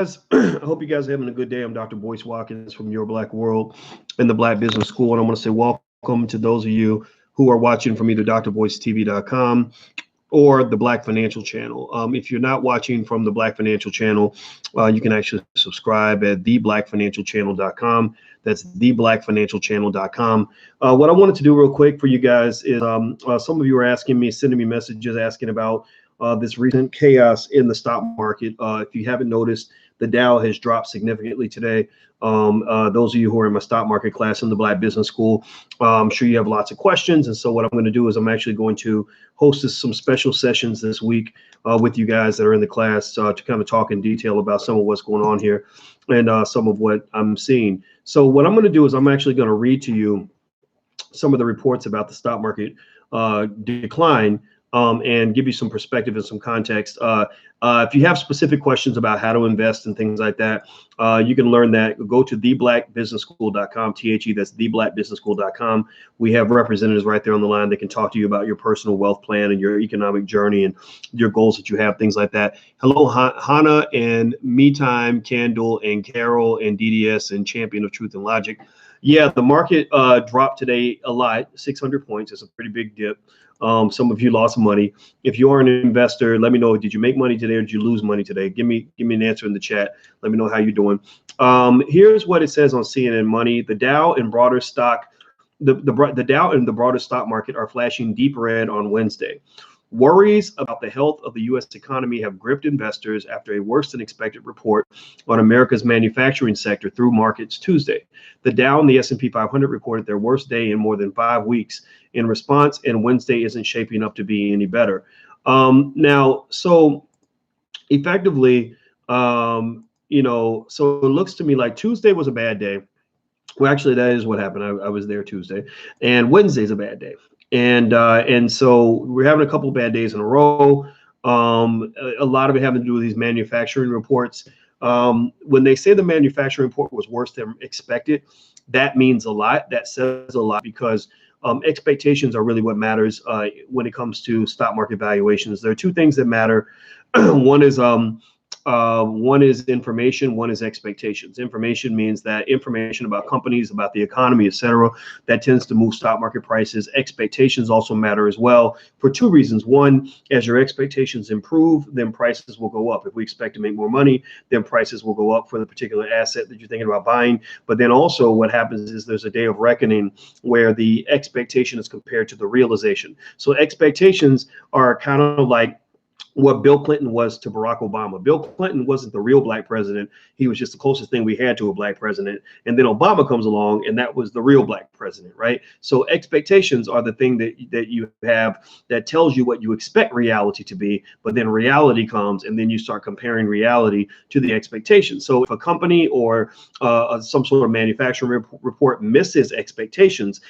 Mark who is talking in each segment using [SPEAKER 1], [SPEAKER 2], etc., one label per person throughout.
[SPEAKER 1] I hope you guys are having a good day. I'm Dr. Boyce Watkins from Your Black World and the Black Business School. And I want to say welcome to those of you who are watching from either drboycetv.com or the Black Financial Channel. If you're not watching from the Black Financial Channel, you can actually subscribe at theblackfinancialchannel.com. That's theblackfinancialchannel.com. What I wanted to do real quick for you guys is some of you are asking me, sending me messages asking about this recent chaos in the stock market. If you haven't noticed, the Dow has dropped significantly today. Those of you who are in my stock market class in the Black Business School, I'm sure you have lots of questions. And so what I'm going to do is I'm actually going to host some special sessions this week with you guys that are in the class to kind of talk in detail about some of what's going on here and some of what I'm seeing. So what I'm going to do is I'm actually going to read to you some of the reports about the stock market decline and give you some perspective and some context. If you have specific questions about how to invest and things like that, you can learn that. Go to theblackbusinessschool.com, THE, that's theblackbusinessschool.com. We have representatives right there on the line that can talk to you about your personal wealth plan and your economic journey and your goals that you have, things like that. Hello, Hannah and Me Time, Candle and Carol and DDS and Champion of Truth and Logic. Yeah, the market dropped today a lot, 600 points. It's a pretty big dip. Some of you lost money. If you are an investor, let me know. Did you make money today or did you lose money today? Give me an answer in the chat. Let me know how you're doing. Here's what it says on CNN Money. The Dow and broader stock, the Dow and the broader stock market are flashing deep red on Wednesday. Worries about the health of the U.S. economy have gripped investors after a worse than expected report on America's manufacturing sector through markets Tuesday. The Dow and the S&P 500 reported their worst day in more than 5 weeks in response, and Wednesday isn't shaping up to be any better. Now, so effectively, so it looks to me like Tuesday was a bad day. Well, actually, that is what happened. I was there Tuesday, and Wednesday's a bad day. And so we're having a couple of bad days in a row. A lot of it having to do with these manufacturing reports. When they say the manufacturing report was worse than expected, that means a lot. That says a lot because expectations are really what matters when it comes to stock market valuations. There are two things that matter. One is information, one is expectations. Information means that information about companies, about the economy, et cetera, that tends to move stock market prices. Expectations also matter as well for two reasons. One, as your expectations improve, then prices will go up. If we expect to make more money, then prices will go up for the particular asset that you're thinking about buying. But then also what happens is there's a day of reckoning where the expectation is compared to the realization. So expectations are kind of like what Bill Clinton was to Barack Obama. Bill Clinton wasn't the real black president. He was just the closest thing we had to a black president. And then Obama comes along, and that was the real black president, right? So expectations are the thing that you have that tells you what you expect reality to be, but then reality comes, and then you start comparing reality to the expectations. So if a company or some sort of manufacturing report misses expectations,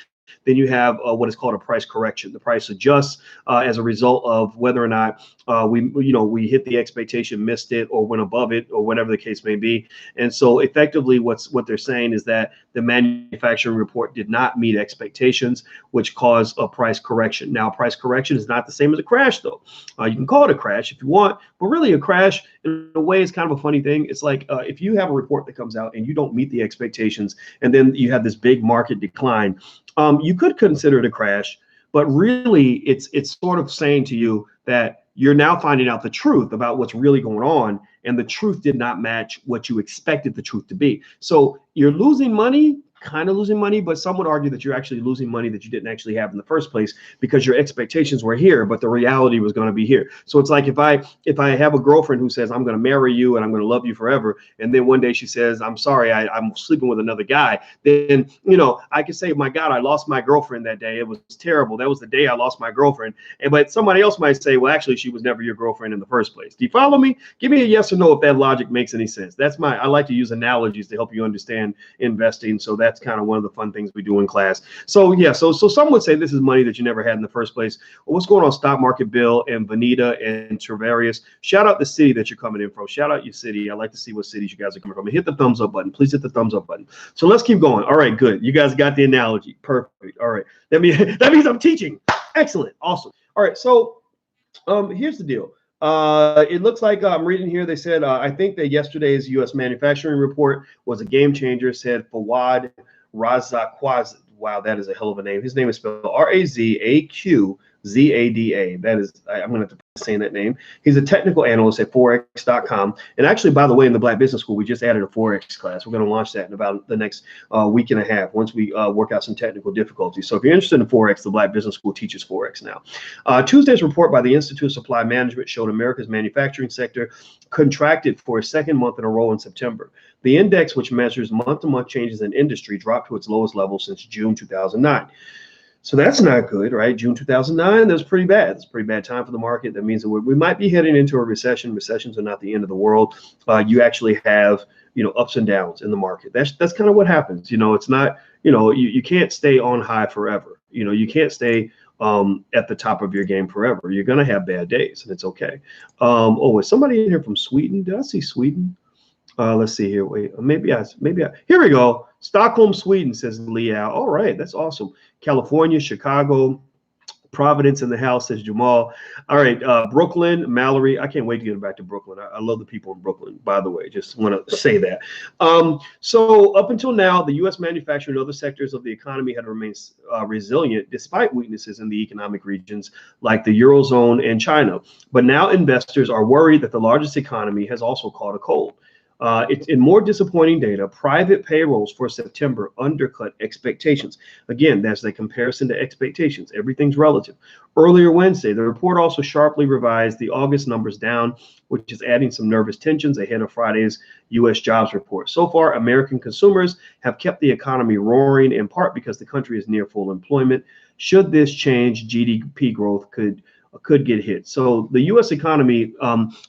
[SPEAKER 1] then you have what is called a price correction. The price adjusts as a result of whether or not we hit the expectation, missed it, or went above it, or whatever the case may be. And so effectively what they're saying is that the manufacturing report did not meet expectations, which caused a price correction. Now, price correction is not the same as a crash, though. You can call it a crash if you want, but really a crash in a way is kind of a funny thing. It's like if you have a report that comes out and you don't meet the expectations, and then you have this big market decline, you could consider it a crash, but really it's sort of saying to you that you're now finding out the truth about what's really going on, and the truth did not match what you expected the truth to be. So you're losing money, kind of losing money, but some would argue that you're actually losing money that you didn't actually have in the first place because your expectations were here, but the reality was going to be here. So it's like if I have a girlfriend who says, I'm going to marry you and I'm going to love you forever, and then one day she says, I'm sorry, I'm sleeping with another guy, then, I can say, my God, I lost my girlfriend that day. It was terrible. That was the day I lost my girlfriend. But somebody else might say, well, actually, she was never your girlfriend in the first place. Do you follow me? Give me a yes or no if that logic makes any sense. I like to use analogies to help you understand investing. So that's kind of one of the fun things we do in class. So yeah, so some would say this is money that you never had in the first place. Well, what's going on, Stock Market Bill and Vanita and Travarius? Shout out the city that you're coming in from. Shout out your city. I like to see what cities you guys are coming from. And hit the thumbs up button. Please hit the thumbs up button. So let's keep going. All right, good. You guys got the analogy. Perfect. All right. That means I'm teaching. Excellent. Awesome. All right. So here's the deal. It looks like I'm reading here. They said I think that yesterday's U.S. manufacturing report was a game changer. Said Fawad Razaqzada. Wow, that is a hell of a name. His name is spelled Razaqzada. That is, I'm going to have to saying that name. He's a technical analyst at Forex.com. And actually, by the way, in the Black Business School, we just added a Forex class. We're going to launch that in about the next week and a half once we work out some technical difficulties. So if you're interested in Forex, the Black Business School teaches Forex now. Tuesday's report by the Institute of Supply Management showed America's manufacturing sector contracted for a second month in a row in September. The index, which measures month-to-month changes in industry, dropped to its lowest level since June 2009. So that's not good, right? June 2009, that's pretty bad. It's a pretty bad time for the market. That means that we might be heading into a recession. Recessions are not the end of the world. You actually have, ups and downs in the market. That's kind of what happens. It's not, you can't stay on high forever. You can't stay at the top of your game forever. You're going to have bad days, and it's okay. Is somebody in here from Sweden? Did I see Sweden? Let's see here. Wait, maybe here we go. Stockholm, Sweden, says Liao. All right, that's awesome. California, Chicago, Providence in the house, says Jamal. All right, Brooklyn, Mallory. I can't wait to get back to Brooklyn. I love the people in Brooklyn, by the way. Just want to say that. So up until now, the U.S. manufacturing and other sectors of the economy had remained resilient despite weaknesses in the economic regions like the Eurozone and China. But now investors are worried that the largest economy has also caught a cold. It's in more disappointing data. Private payrolls for September undercut expectations. Again, that's the comparison to expectations. Everything's relative. Earlier Wednesday, the report also sharply revised the August numbers down, which is adding some nervous tensions ahead of Friday's U.S. jobs report. So far, American consumers have kept the economy roaring, in part because the country is near full employment. Should this change, GDP growth could get hit. So the U.S. economy,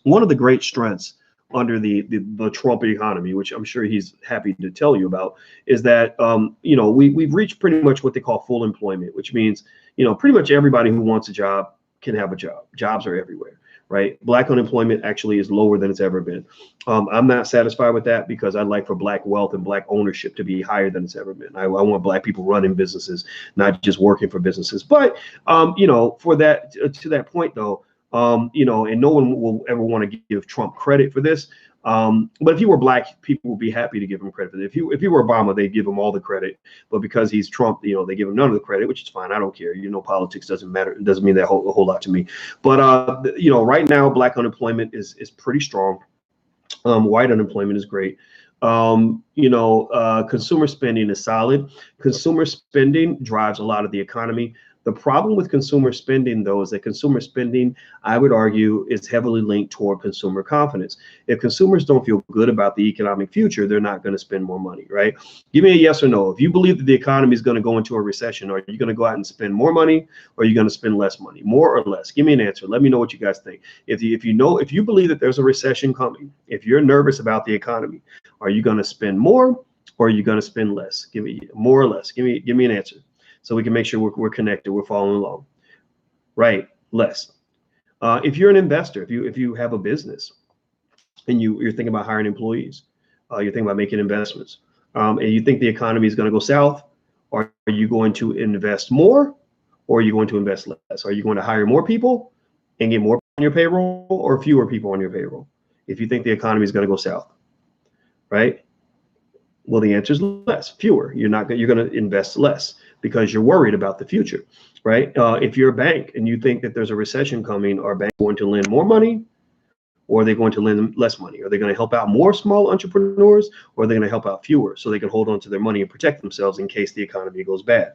[SPEAKER 1] one of the great strengths under the Trump economy, which I'm sure he's happy to tell you about, is that we've reached pretty much what they call full employment, which means pretty much everybody who wants a job can have a job. Jobs are everywhere, right? Black unemployment actually is lower than it's ever been. I'm not satisfied with that because I'd like for Black wealth and Black ownership to be higher than it's ever been. I want Black people running businesses, not just working for businesses. But for that to that point though. And no one will ever want to give Trump credit for this. But if he were Black, people would be happy to give him credit for this. If he were Obama, they'd give him all the credit. But because he's Trump, they give him none of the credit, which is fine. I don't care. Politics doesn't matter. It doesn't mean that a whole lot to me. But right now, Black unemployment is pretty strong. White unemployment is great. Consumer spending is solid. Consumer spending drives a lot of the economy. The problem with consumer spending, though, is that consumer spending, I would argue, is heavily linked toward consumer confidence. If consumers don't feel good about the economic future, they're not going to spend more money, right? Give me a yes or no. If you believe that the economy is going to go into a recession, are you going to go out and spend more money, or are you going to spend less money, more or less? Give me an answer. Let me know what you guys think. If you believe that there's a recession coming, if you're nervous about the economy, are you going to spend more, or are you going to spend less? Give me more or less. Give me an answer, so we can make sure we're connected, we're following along. Right, less. If you're an investor, if you have a business and you're thinking about hiring employees, you're thinking about making investments, and you think the economy is going to go south, are you going to invest more, or are you going to invest less? Are you going to hire more people and get more on your payroll, or fewer people on your payroll if you think the economy is going to go south, right? Well, the answer is less, fewer. You're going to invest less because you're worried about the future, right? If you're a bank and you think that there's a recession coming, are banks going to lend more money, or are they going to lend less money? Are they going to help out more small entrepreneurs, or are they going to help out fewer so they can hold on to their money and protect themselves in case the economy goes bad,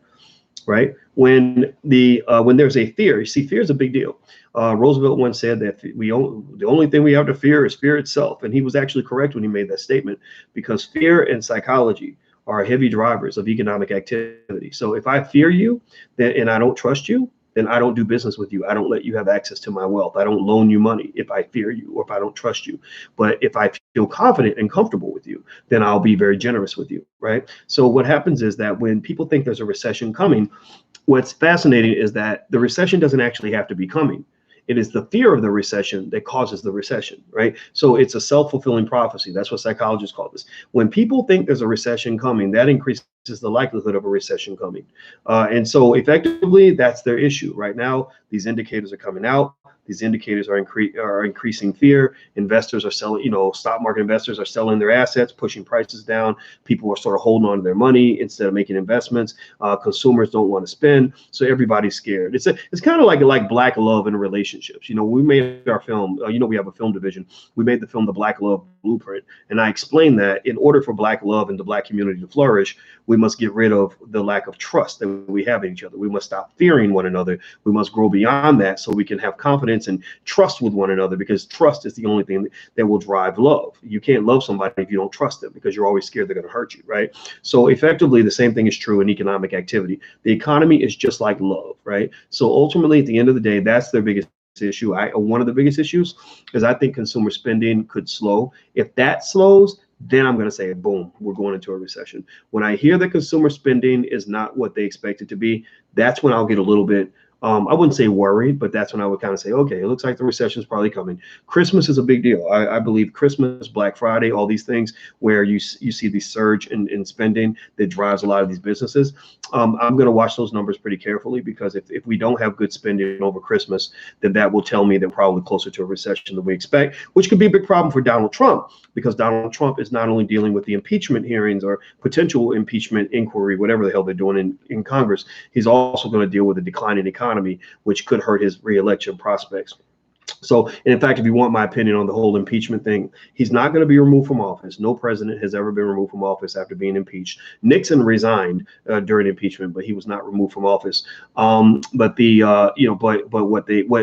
[SPEAKER 1] right? When there's a fear, you see, fear is a big deal. Roosevelt once said that the only thing we have to fear is fear itself, and he was actually correct when he made that statement, because fear and psychology are heavy drivers of economic activity. So if I fear you, and I don't trust you, then I don't do business with you. I don't let you have access to my wealth. I don't loan you money if I fear you or if I don't trust you. But if I feel confident and comfortable with you, then I'll be very generous with you, right? So what happens is that when people think there's a recession coming, what's fascinating is that the recession doesn't actually have to be coming. It is the fear of the recession that causes the recession, right? So it's a self-fulfilling prophecy. That's what psychologists call this. When people think there's a recession coming, that increases increases the likelihood of a recession coming. And so effectively, that's their issue right now. These indicators are coming out. These indicators are increasing fear. Investors are selling, stock market investors are selling their assets, pushing prices down. People are sort of holding on to their money instead of making investments. Consumers don't want to spend, so everybody's scared. It's kind of like black love in relationships. We made our film. We have a film division. We made the film The Black Love Blueprint, and I explained that in order for black love and the black community to flourish, we must get rid of the lack of trust that we have in each other. We must stop fearing one another. We must grow beyond that so we can have confidence and trust with one another, because trust is the only thing that will drive love. You can't love somebody if you don't trust them, because you're always scared they're going to hurt you, right? So effectively, the same thing is true in economic activity. The economy is just like love, right? So ultimately, at the end of the day, that's their biggest issue. One of the biggest issues is I think consumer spending could slow. If that slows, then I'm going to say, boom, we're going into a recession. When I hear that consumer spending is not what they expect it to be, that's when I'll get a little bit, I wouldn't say worried, but that's when I would kind of say, okay, it looks like the recession is probably coming. Christmas is a big deal. I believe Christmas, Black Friday, all these things where you see the surge in spending that drives a lot of these businesses. I'm going to watch those numbers pretty carefully, because if we don't have good spending over Christmas, then that will tell me that we're probably closer to a recession than we expect, which could be a big problem for Donald Trump, because Donald Trump is not only dealing with the impeachment hearings or potential impeachment inquiry, whatever the hell they're doing in Congress, he's also going to deal with a declining economy, which could hurt his reelection prospects. So, and in fact, if you want my opinion on the whole impeachment thing, he's not going to be removed from office. No president has ever been removed from office after being impeached. Nixon resigned during impeachment, but he was not removed from office. But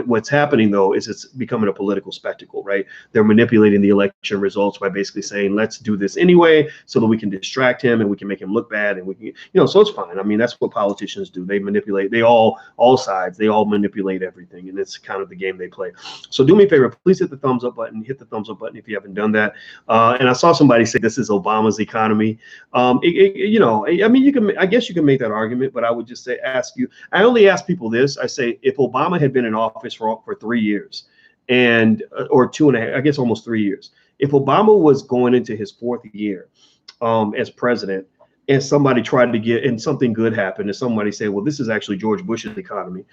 [SPEAKER 1] what's happening though is it's becoming a political spectacle, right? They're manipulating the election results by basically saying, let's do this anyway, so that we can distract him and we can make him look bad, and we can, so it's fine. I mean, that's what politicians do. They manipulate. They all sides. They all manipulate everything, and it's kind of the game they play. So do me a favor, please hit the thumbs up button. Hit the thumbs up button if you haven't done that. And I saw somebody say this is Obama's economy. I mean, I guess you can make that argument, but I would just say, I only ask people this. I say, if Obama had been in office for 3 years or 2.5, I guess almost 3 years, if Obama was going into his 4th year as president, and somebody tried to and something good happened, and somebody said, well, this is actually George Bush's economy.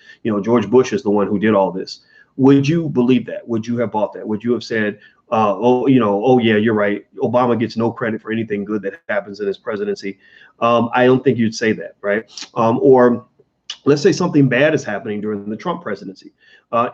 [SPEAKER 1] George Bush is the one who did all this. Would you believe that? Would you have bought that? Would you have said, oh yeah, you're right, Obama gets no credit for anything good that happens in his presidency? I don't think you'd say that, right? Or let's say something bad is happening during the Trump presidency.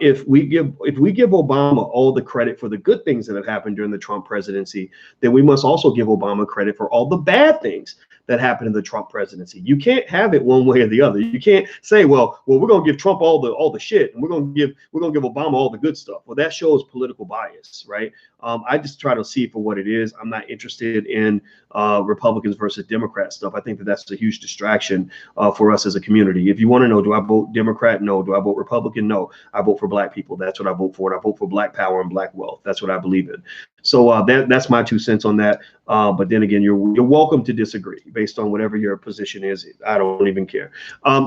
[SPEAKER 1] If we give Obama all the credit for the good things that have happened during the Trump presidency, then we must also give Obama credit for all the bad things that happened in the Trump presidency. You can't have it one way or the other. You can't say, well, we're going to give Trump all the shit, and we're going to give Obama all the good stuff. Well, that shows political bias, right? I just try to see it for what it is. I'm not interested in Republicans versus Democrat stuff. I think that's a huge distraction for us as a community. If you want to know, do I vote Democrat? No. Do I vote Republican? No. I vote for black people. That's what I vote for. And I vote for black power and black wealth. That's what I believe in. So that's my 2 cents on that. But then again, you're welcome to disagree based on whatever your position is. I don't even care.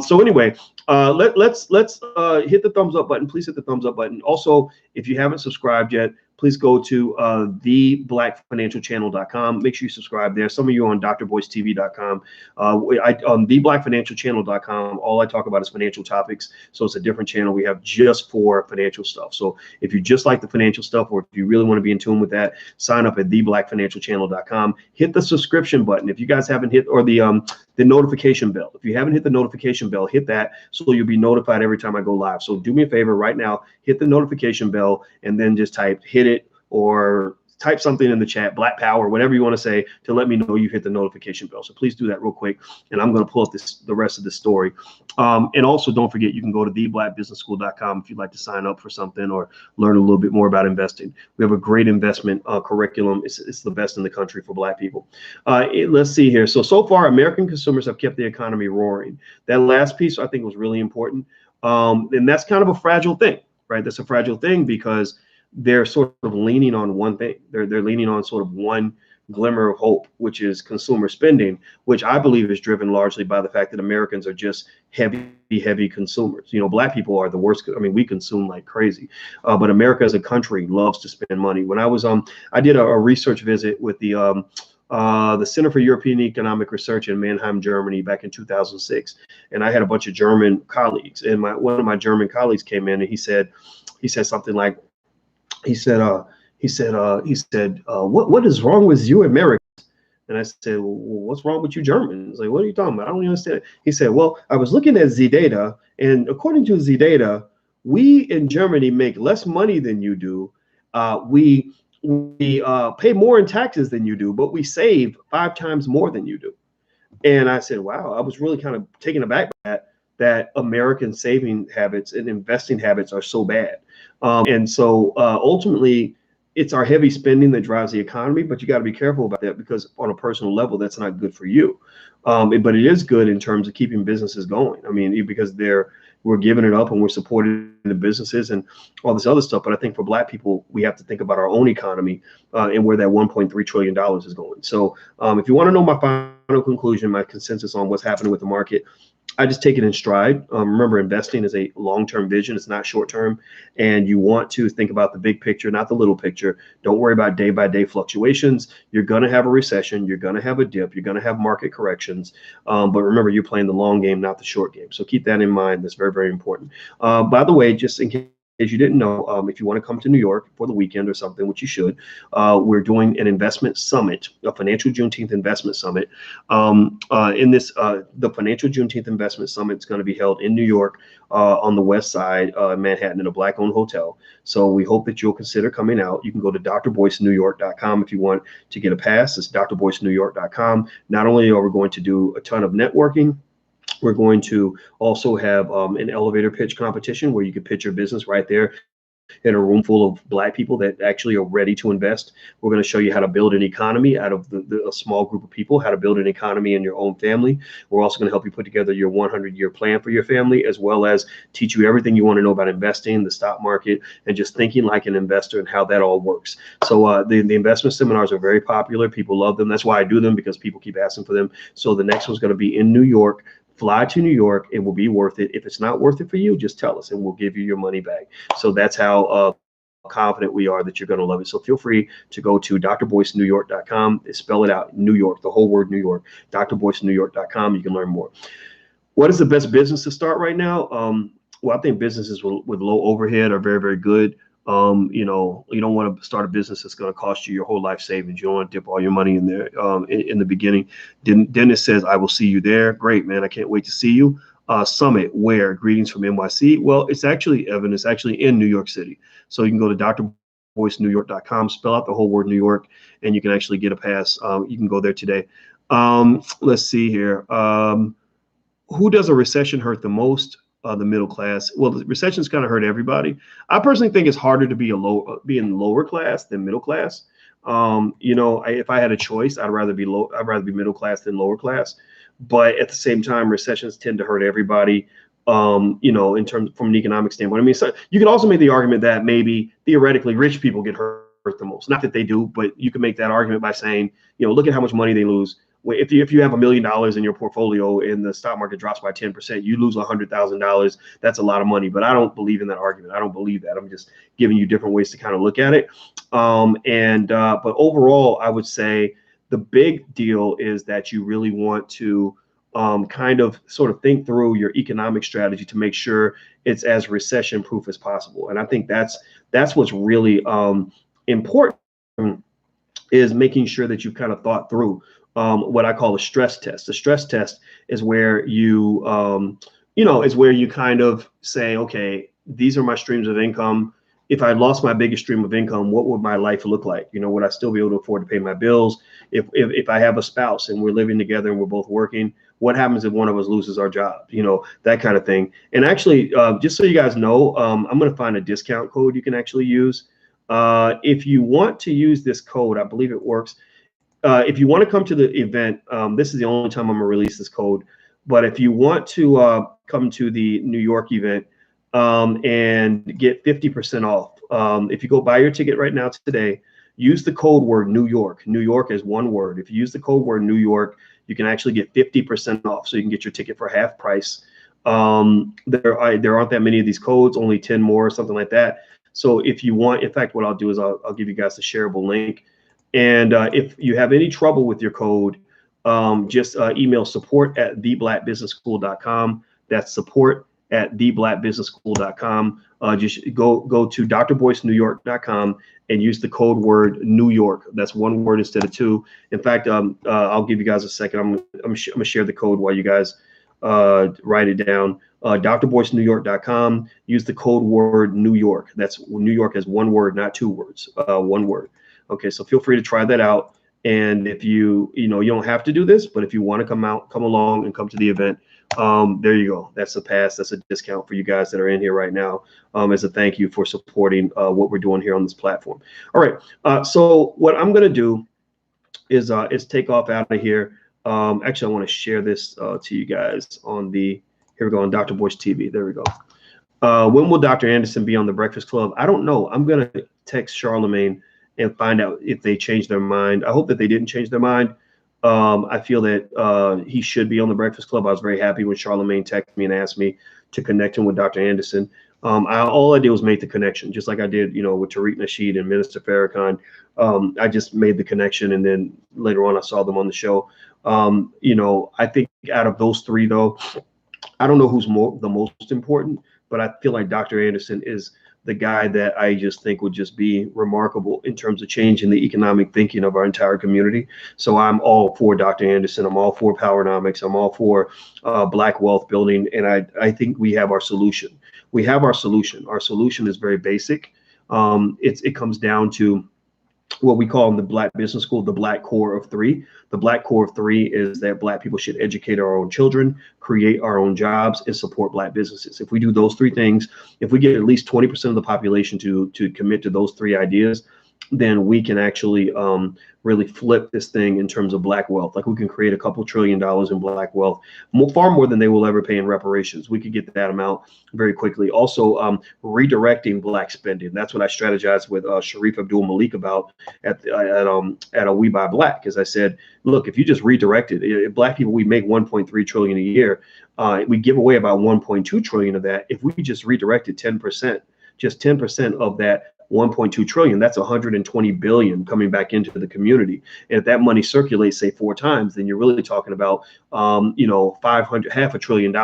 [SPEAKER 1] So anyway, let's hit the thumbs up button. Please hit the thumbs up button. Also, if you haven't subscribed yet, please go to theblackfinancialchannel.com. Make sure you subscribe there. Some of you on drboycetv.com. On theblackfinancialchannel.com, all I talk about is financial topics. So it's a different channel we have just for financial stuff. So if you just like the financial stuff, or if you really want to be in tune with that, sign up at theblackfinancialchannel.com. Hit the subscription button. If you guys haven't hit, or the notification bell. If you haven't hit the notification bell, hit that so you'll be notified every time I go live. So do me a favor right now, hit the notification bell, and then just hit it, or type something in the chat, Black Power, whatever you want to say, to let me know you hit the notification bell. So please do that real quick, and I'm going to pull up the rest of the story. And also, don't forget, you can go to theblackbusinessschool.com if you'd like to sign up for something or learn a little bit more about investing. We have a great investment curriculum. It's the best in the country for Black people. Let's see here. So far, American consumers have kept the economy roaring. That last piece I think was really important. And that's kind of a fragile thing, right? That's a fragile thing because they're sort of leaning on one thing. They're leaning on sort of one glimmer of hope, which is consumer spending, which I believe is driven largely by the fact that Americans are just heavy consumers. Black people are the worst. I mean, we consume like crazy, but America as a country loves to spend money. When I was I did a research visit with the the Center for European Economic Research in Mannheim, Germany, back in 2006. And I had a bunch of German colleagues, and one of my German colleagues came in, and he said something like, he said, what is wrong with you Americans? And I said, well, what's wrong with you Germans? Like, what are you talking about? I don't even understand. He said, well, I was looking at the data, and according to the data, we in Germany make less money than you do. We pay more in taxes than you do, but we save 5 times more than you do. And I said, wow, I was really kind of taken aback by that American saving habits and investing habits are so bad. And so ultimately, it's our heavy spending that drives the economy, but you got to be careful about that, because on a personal level, that's not good for you. But it is good in terms of keeping businesses going. I mean, because we're giving it up and we're supporting the businesses and all this other stuff. But I think for Black people, we have to think about our own economy and where that $1.3 trillion is going. So if you want to know my final conclusion, my consensus on what's happening with the market, I just take it in stride. Remember, investing is a long-term vision. It's not short-term. And you want to think about the big picture, not the little picture. Don't worry about day-by-day fluctuations. You're going to have a recession. You're going to have a dip. You're going to have market corrections. But remember, you're playing the long game, not the short game. So keep that in mind. That's very, very important. By the way, just in case you didn't know, if you want to come to New York for the weekend or something, which you should, we're doing an investment summit, a financial Juneteenth investment summit. The financial Juneteenth investment summit is going to be held in New York on the west side, Manhattan, in a Black-owned hotel. So we hope that you'll consider coming out. You can go to drboycenewyork.com if you want to get a pass. It's drboycenewyork.com. Not only are we going to do a ton of networking, we're going to also have an elevator pitch competition where you can pitch your business right there in a room full of Black people that actually are ready to invest. We're going to show you how to build an economy out of a small group of people, how to build an economy in your own family. We're also going to help you put together your 100-year plan for your family, as well as teach you everything you want to know about investing, the stock market, and just thinking like an investor and how that all works. So the investment seminars are very popular. People love them. That's why I do them, because people keep asking for them. So the next one's going to be in New York. Fly to New York. It will be worth it. If it's not worth it for you, just tell us and we'll give you your money back. So that's how confident we are that you're going to love it. So feel free to go to drboycenewyork.com. Spell it out, New York, the whole word New York, drboycenewyork.com. You can learn more. What is the best business to start right now? Well, I think businesses with low overhead are very, very good. You don't want to start a business that's going to cost you your whole life savings. You don't want to dip all your money in there in the beginning. Dennis says, I will see you there. Great, man. I can't wait to see you. Summit, where? Greetings from NYC. Well, it's actually, Evan, it's actually in New York City. So you can go to drboycenewyork.com, spell out the whole word New York, and you can actually get a pass. You can go there today. Let's see here. Who does a recession hurt the most? The middle class. Well, the recession's kind of hurt everybody. I personally think it's harder to be in lower class than middle class. If I had a choice, I'd rather be middle class than lower class. But at the same time, recessions tend to hurt everybody. In terms from an economic standpoint. I mean, so you can also make the argument that maybe theoretically rich people get hurt the most. Not that they do, but you can make that argument by saying, look at how much money they lose. If you have $1 million in your portfolio and the stock market drops by 10%, you lose $100,000. That's a lot of money. But I don't believe in that argument. I don't believe that. I'm just giving you different ways to kind of look at it. But overall, I would say the big deal is that you really want to kind of sort of think through your economic strategy to make sure it's as recession proof as possible. And I think that's what's really important, is making sure that you've kind of thought through what I call a stress test. The stress test is where you kind of say, okay, these are my streams of income. If I lost my biggest stream of income, what would my life look like? Would I still be able to afford to pay my bills? If I have a spouse and we're living together and we're both working, what happens if one of us loses our job? That kind of thing. And actually, just so you guys know, I'm going to find a discount code you can actually use. If you want to use this code, I believe it works. If you want to come to the event, this is the only time I'm going to release this code. But if you want to come to the New York event and get 50% off, if you go buy your ticket right now today, use the code word New York. New York is one word. If you use the code word New York, you can actually get 50% off. So you can get your ticket for half price. There aren't that many of these codes, only 10 more, something like that. So if you want, in fact, what I'll do is I'll give you guys the shareable link. And if you have any trouble with your code, just email support@theblackbusinessschool.com. That's support@theblackbusinessschool.com. Just go to drboycenewyork.com and use the code word New York. That's one word instead of two. In fact, I'll give you guys a second. I'm gonna share the code while you guys write it down. drboycenewyork.com. Use the code word New York. That's New York as one word, not two words. One word. Okay, so feel free to try that out. And if you don't have to do this, but if you want to come along and come to the event, there you go. That's a pass. That's a discount for you guys that are in here right now, as a thank you for supporting what we're doing here on this platform. All right. So what I'm going to do is take off out of here. Actually, I want to share this to you guys on here we go, on Dr. Boyce TV. There we go. When will Dr. Anderson be on the Breakfast Club? I don't know. I'm going to text Charlemagne and find out if they changed their mind. I hope that they didn't change their mind. I feel that he should be on the Breakfast Club. I was very happy when Charlemagne texted me and asked me to connect him with Dr. Anderson. All I did was make the connection, just like I did, with Tariq Nasheed and Minister Farrakhan. I just made the connection, and then later on I saw them on the show. I think out of those three, though, I don't know who's the most important, but I feel like Dr. Anderson is the guy that I just think would just be remarkable in terms of changing the economic thinking of our entire community. So I'm all for Dr. Anderson. I'm all for Powernomics. I'm all for Black wealth building. And I think we have our solution. We have our solution. Our solution is very basic. It comes down to what we call in the Black Business School, the Black Core of Three. The Black Core of Three is that Black people should educate our own children, create our own jobs, and support Black businesses. If we do those three things, if we get at least 20% of the population to commit to those three ideas, then we can actually really flip this thing in terms of Black wealth. Like, we can create a couple $1 trillion in Black wealth, far more than they will ever pay in reparations. We could get that amount very quickly. Also, redirecting Black spending. That's what I strategized with Sharif Abdul Malik about at a We Buy Black. As I said, look, if you just redirect it, Black people, we make 1.3 trillion a year. We give away about 1.2 trillion of that. If we just redirected 10%, just 10% of that 1.2 trillion, that's 120 billion coming back into the community. And if that money circulates, say 4 times, then you're really talking about, half $1 trillion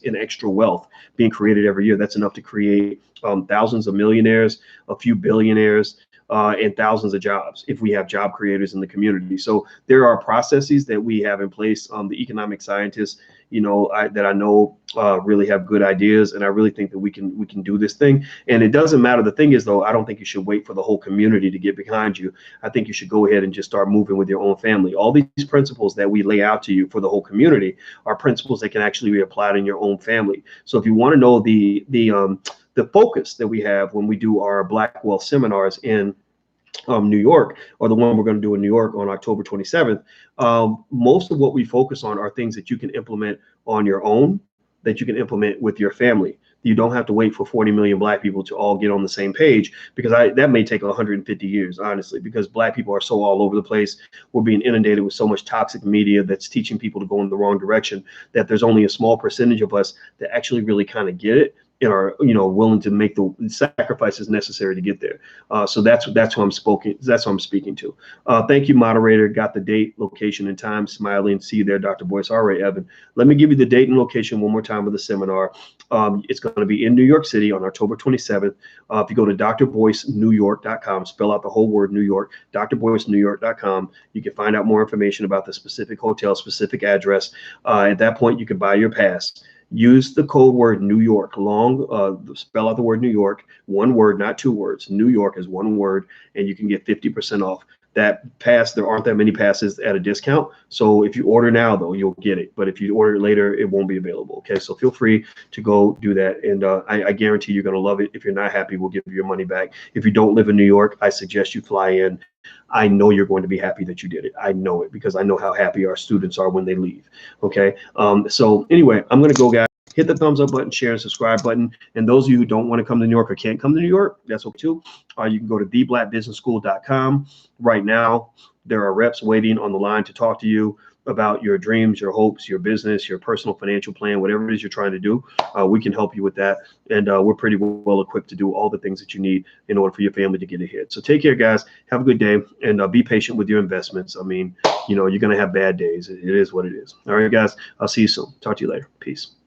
[SPEAKER 1] in extra wealth being created every year. That's enough to create thousands of millionaires, a few billionaires, and thousands of jobs if we have job creators in the community. So there are processes that we have in place. The economic scientists, that I know really have good ideas, and I really think that we can do this thing. And it doesn't matter. The thing is, though, I don't think you should wait for the whole community to get behind you. I think you should go ahead and just start moving with your own family. All these principles that we lay out to you for the whole community are principles that can actually be applied in your own family. So if you want to know the focus that we have when we do our Black Wealth seminars in New York, or the one we're going to do in New York on October 27th, most of what we focus on are things that you can implement on your own, that you can implement with your family. You don't have to wait for 40 million Black people to all get on the same page, because that may take 150 years, honestly, because Black people are so all over the place. We're being inundated with so much toxic media that's teaching people to go in the wrong direction, that there's only a small percentage of us that actually really kind of get it and are willing to make the sacrifices necessary to get there. So that's who I'm speaking to. Thank you, moderator. Got the date, location, and time. Smiling. See you there, Dr. Boyce. All right, Evan. Let me give you the date and location one more time of the seminar. It's going to be in New York City on October 27th. If you go to drboycenewyork.com, spell out the whole word New York, drboycenewyork.com, you can find out more information about the specific hotel, specific address. At that point, you can buy your pass. Use the code word New York, spell out the word New York, one word, not two words. New York is one word, and you can get 50% off. That pass, there aren't that many passes at a discount. So if you order now, though, you'll get it. But if you order it later, it won't be available. Okay, so feel free to go do that. And I guarantee you're going to love it. If you're not happy, we'll give you your money back. If you don't live in New York, I suggest you fly in. I know you're going to be happy that you did it. I know it, because I know how happy our students are when they leave. Okay, so anyway, I'm going to go, guys. Hit the thumbs up button, share, and subscribe button. And those of you who don't want to come to New York or can't come to New York, that's okay too. You can go to theblackbusinessschool.com right now. There are reps waiting on the line to talk to you. about your dreams, your hopes, your business, your personal financial plan, whatever it is you're trying to do, we can help you with that. And we're pretty well equipped to do all the things that you need in order for your family to get ahead. So take care, guys. Have a good day, and be patient with your investments. I mean, you're going to have bad days. It is what it is. All right, guys. I'll see you soon. Talk to you later. Peace.